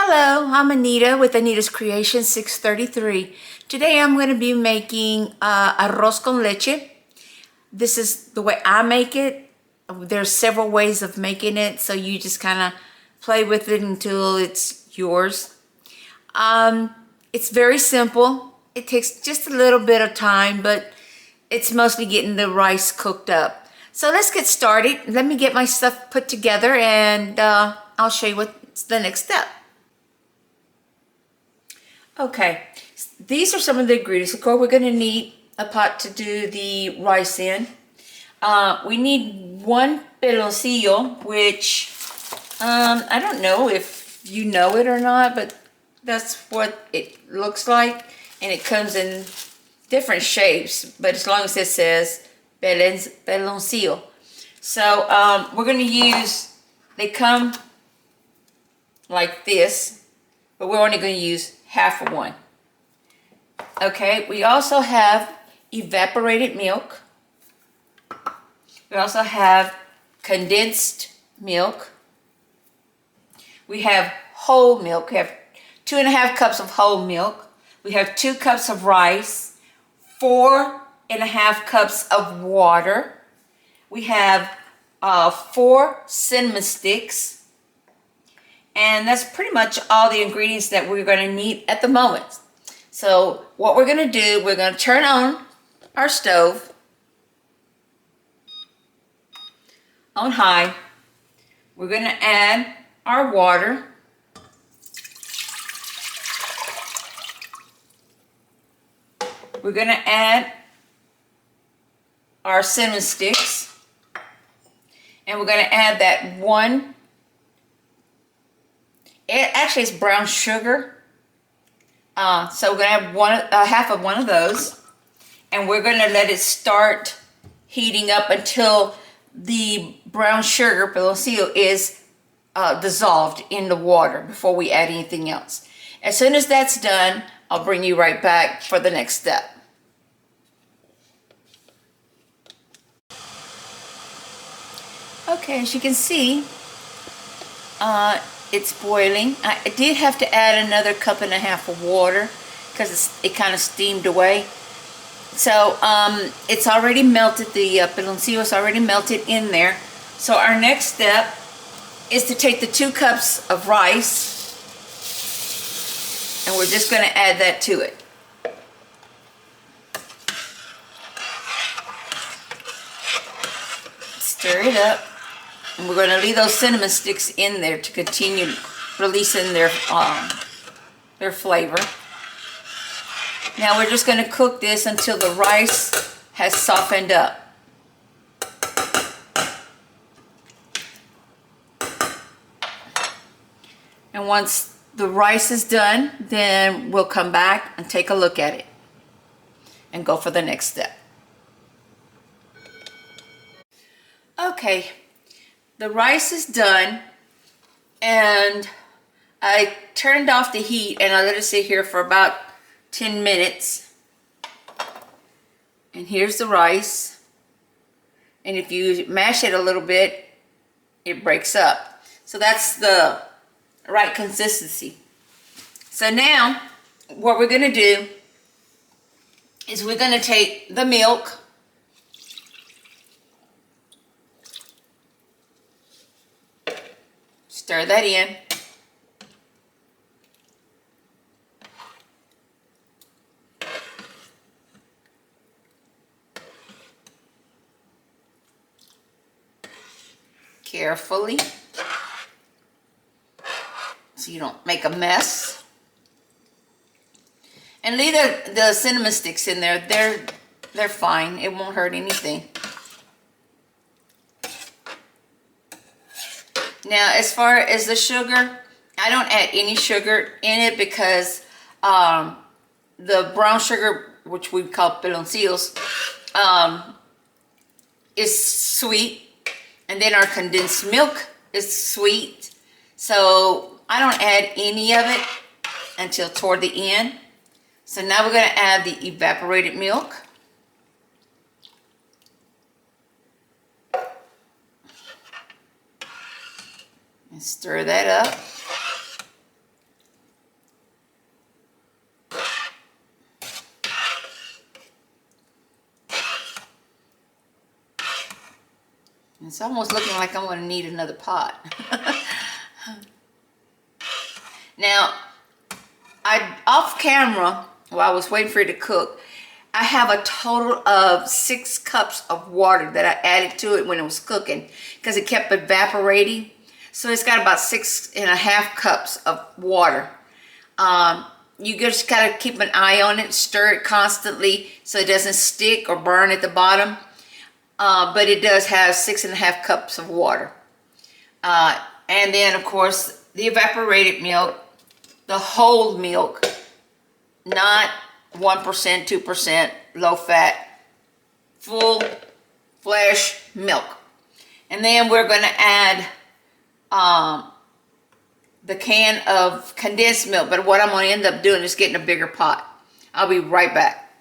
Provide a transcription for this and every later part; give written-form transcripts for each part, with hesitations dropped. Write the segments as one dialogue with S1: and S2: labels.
S1: Hello, I'm Anita with Anita's Creation 633. Today I'm going to be making arroz con leche. This is the way I make it. There's several ways of making it, so you just kind of play with it until it's yours. It's very simple. It takes just a little bit of time, but it's mostly getting the rice cooked up. So let's get started. Let me get my stuff put together and I'll show you what's the next step. Okay, these are some of the ingredients. Of course, we're going to need a pot to do the rice in. We need one piloncillo, which I don't know if you know it or not, but that's what it looks like. And it comes in different shapes, but as long as it says piloncillo. So we're going to use, they come like this, but we're only going to use half of one. Okay, we also have evaporated milk. We also have condensed milk. We have whole milk. We have 2.5 cups of whole milk. We have 2 cups of rice, 4.5 cups of water. We have 4 cinnamon sticks. And that's pretty much all the ingredients that we're going to need at the moment. So what we're going to do, we're going to turn on our stove on high. We're going to add our water. We're going to add our cinnamon sticks. And we're going to add that one. Actually, it's brown sugar. So we're going to have half of one of those. And we're going to let it start heating up until the brown sugar, piloncillo, is dissolved in the water before we add anything else. As soon as that's done, I'll bring you right back for the next step. Okay, as you can see, it's boiling. I did have to add another 1.5 cups of water because it kind of steamed away. So it's already melted, the piloncillo is already melted in there. So our next step is to take the 2 cups of rice and we're just going to add that to it. Stir it up. And we're going to leave those cinnamon sticks in there to continue releasing their flavor. Now we're just going to cook this until the rice has softened up. And once the rice is done, then we'll come back and take a look at it and go for the next step. Okay. The rice is done and I turned off the heat and I let it sit here for about 10 minutes. And here's the rice. And if you mash it a little bit, it breaks up. So that's the right consistency. So now what we're going to do is we're going to take the milk. Stir that in. Carefully, so you don't make a mess. And leave the cinnamon sticks in there. They're fine. It won't hurt anything. Now, as far as the sugar, I don't add any sugar in it because the brown sugar, which we call piloncillos, is sweet. And then our condensed milk is sweet. So I don't add any of it until toward the end. So now we're going to add the evaporated milk. And stir that up. It's almost looking like I'm going to need another pot. Now, off camera, while I was waiting for it to cook, I have a total of 6 cups of water that I added to it when it was cooking because it kept evaporating. So it's got about 6.5 cups of water. You just gotta keep an eye on it, stir it constantly so it doesn't stick or burn at the bottom. But it does have 6.5 cups of water. And then of course the evaporated milk, the whole milk, not 1%, 2%, low fat, full flesh milk. And then we're gonna add the can of condensed milk, but what I'm going to end up doing is getting a bigger pot. I'll be right back.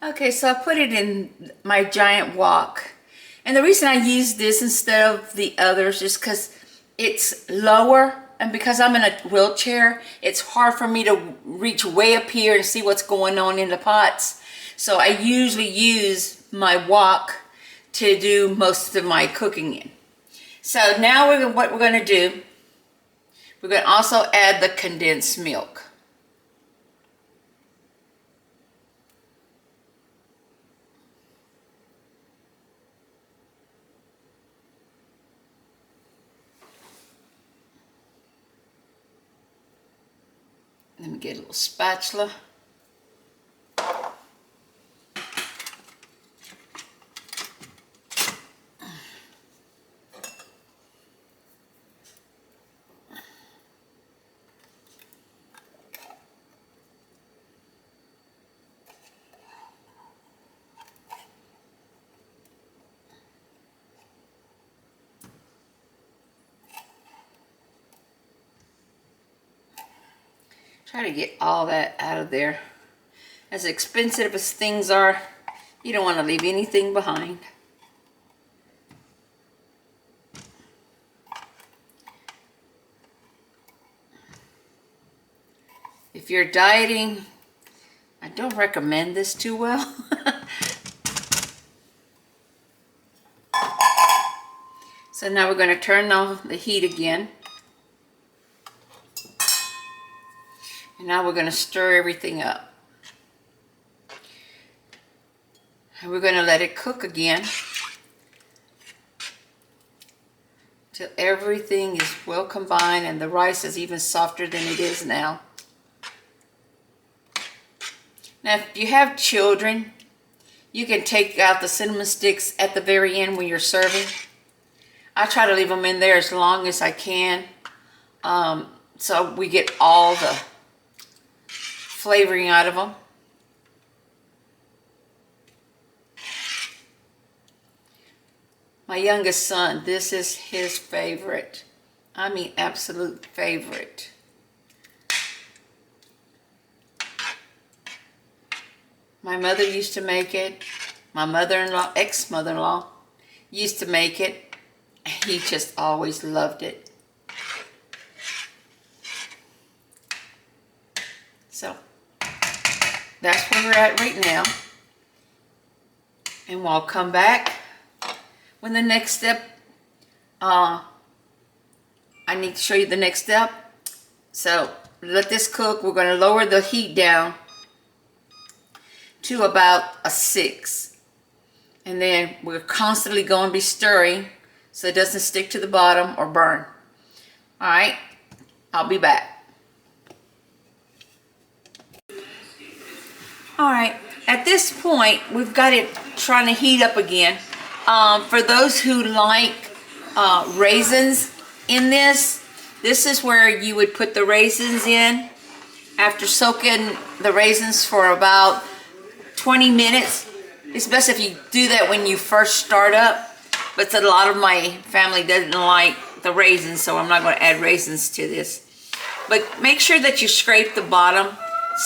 S1: Okay, so I put it in my giant wok, and the reason I use this instead of the others is because it's lower, and because I'm in a wheelchair, it's hard for me to reach way up here and see what's going on in the pots. So I usually use my wok to do most of my cooking in. So now what we're going to do, we're going to also add the condensed milk. Let me get a little spatula. Try to get all that out of there. As expensive as things are, you don't want to leave anything behind. If you're dieting, I don't recommend this too well. So now we're going to turn on the heat again. And now we're going to stir everything up. And we're going to let it cook again till everything is well combined and the rice is even softer than it is now. Now, if you have children, you can take out the cinnamon sticks at the very end when you're serving. I try to leave them in there as long as I can, so we get all the flavoring out of them. My youngest son, this is his favorite. I mean, absolute favorite. My mother used to make it. My mother-in-law, ex-mother-in-law, used to make it. He just always loved it. So that's where we're at right now. And we'll come back when the next step, I need to show you the next step. So let this cook. We're going to lower the heat down to about a 6. And then we're constantly going to be stirring so it doesn't stick to the bottom or burn. All right, I'll be back. All right, at this point, we've got it trying to heat up again. For those who like raisins in this, this is where you would put the raisins in. After soaking the raisins for about 20 minutes. It's best if you do that when you first start up, but a lot of my family doesn't like the raisins, so I'm not going to add raisins to this. But make sure that you scrape the bottom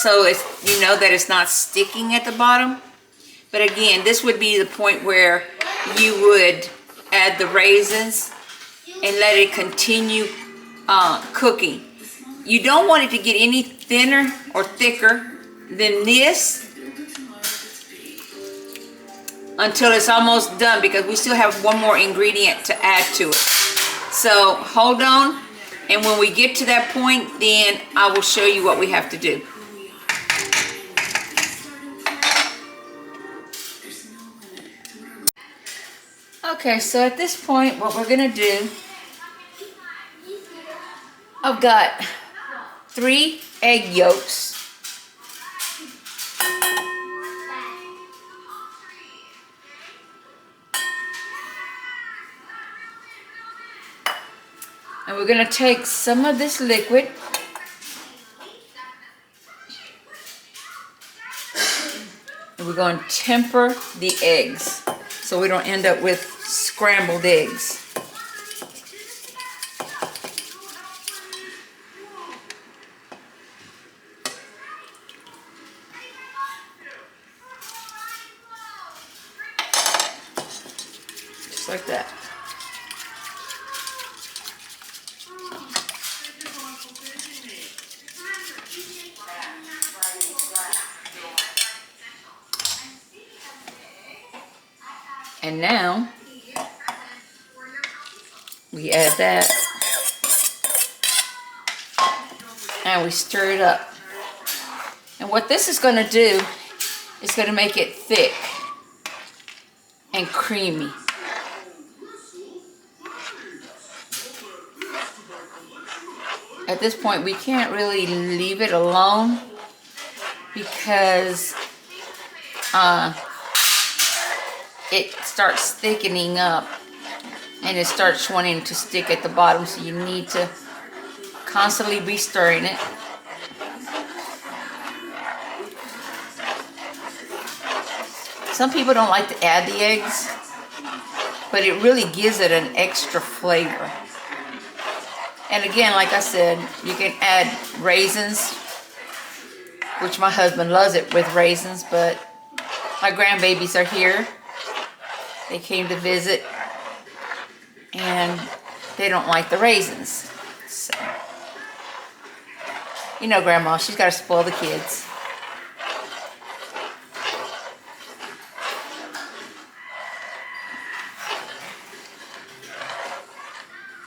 S1: so you know that it's not sticking at the bottom. But again, this would be the point where you would add the raisins and let it continue cooking. You don't want it to get any thinner or thicker than this. until it's almost done, because we still have one more ingredient to add to it. So hold on, and when we get to that point, then I will show you what we have to do. Okay, so at this point, what we're gonna do, I've got 3 egg yolks. And we're gonna take some of this liquid and we're going to temper the eggs so we don't end up with scrambled eggs. Just like that. And now we add that and we stir it up. And what this is going to do is going to make it thick and creamy. At this point, we can't really leave it alone because it starts thickening up and it starts wanting to stick at the bottom, so you need to constantly be stirring it. Some people don't like to add the eggs, but it really gives it an extra flavor. And again, like I said, you can add raisins, which my husband loves it with raisins, but my grandbabies are here. They came to visit, and they don't like the raisins. So, you know, Grandma, she's got to spoil the kids.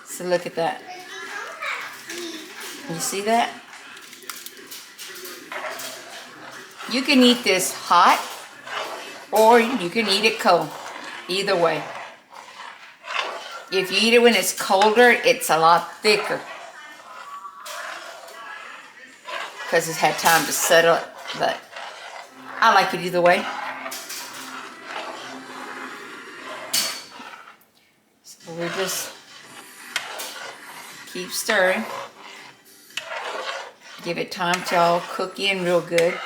S1: So look at that. You see that? You can eat this hot, or you can eat it cold. Either way. If you eat it when it's colder, it's a lot thicker, because it's had time to settle, but I like it either way. So we just keep stirring. Give it time to all cook in real good.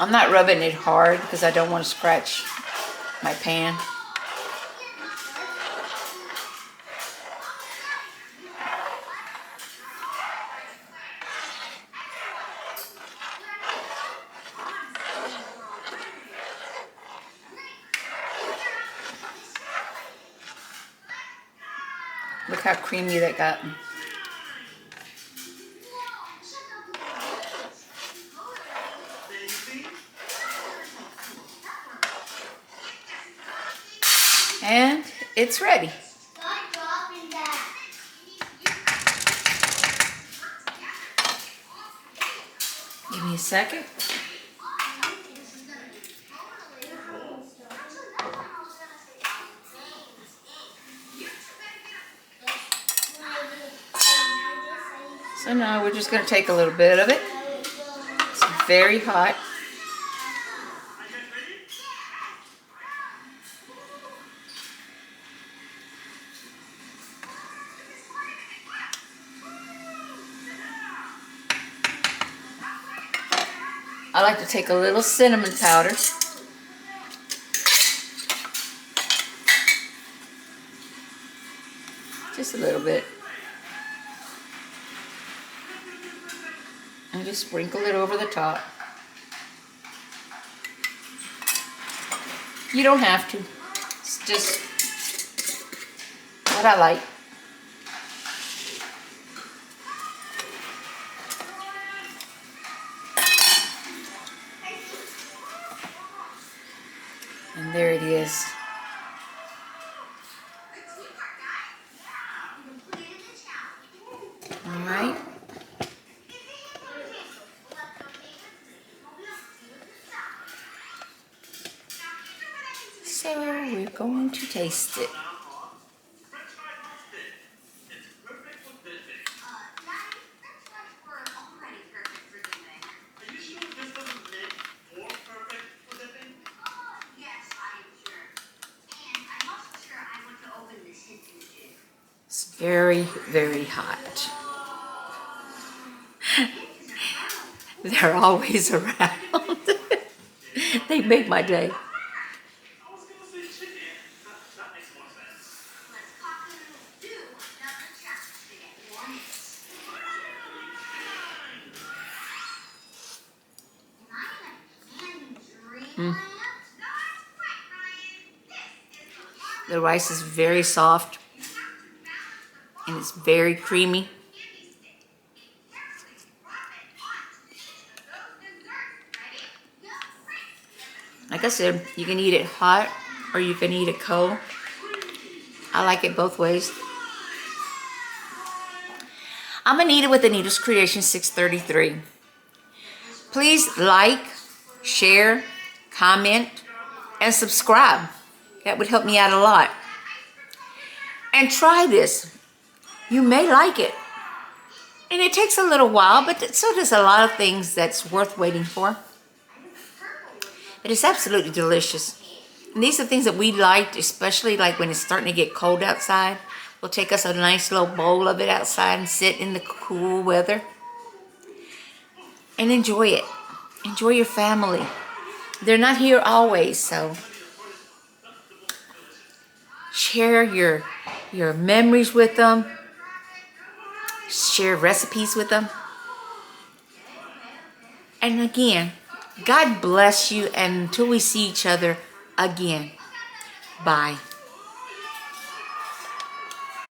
S1: I'm not rubbing it hard because I don't want to scratch my pan. Look how creamy that got. And it's ready. Give me a second. So now we're just going to take a little bit of it. It's very hot. I like to take a little cinnamon powder. Just a little bit. And just sprinkle it over the top. You don't have to. It's just what I like. is. All right. So we're going to taste it. It's very, very hot. They're always around. They make my day. The rice is very soft and it's very creamy. Like I said, you can eat it hot or you can eat it cold. I like it both ways. I'm gonna eat it with Anita's Creation 633. Please like, share, comment, and subscribe. That would help me out a lot. And try this. You may like it. And it takes a little while, but so does a lot of things that's worth waiting for. But it's absolutely delicious. And these are things that we liked, especially like when it's starting to get cold outside. We'll take us a nice little bowl of it outside and sit in the cool weather. And enjoy it. Enjoy your family. They're not here always, so share your memories with them. Share recipes with them. And again, God bless you, and until we see each other again. Bye.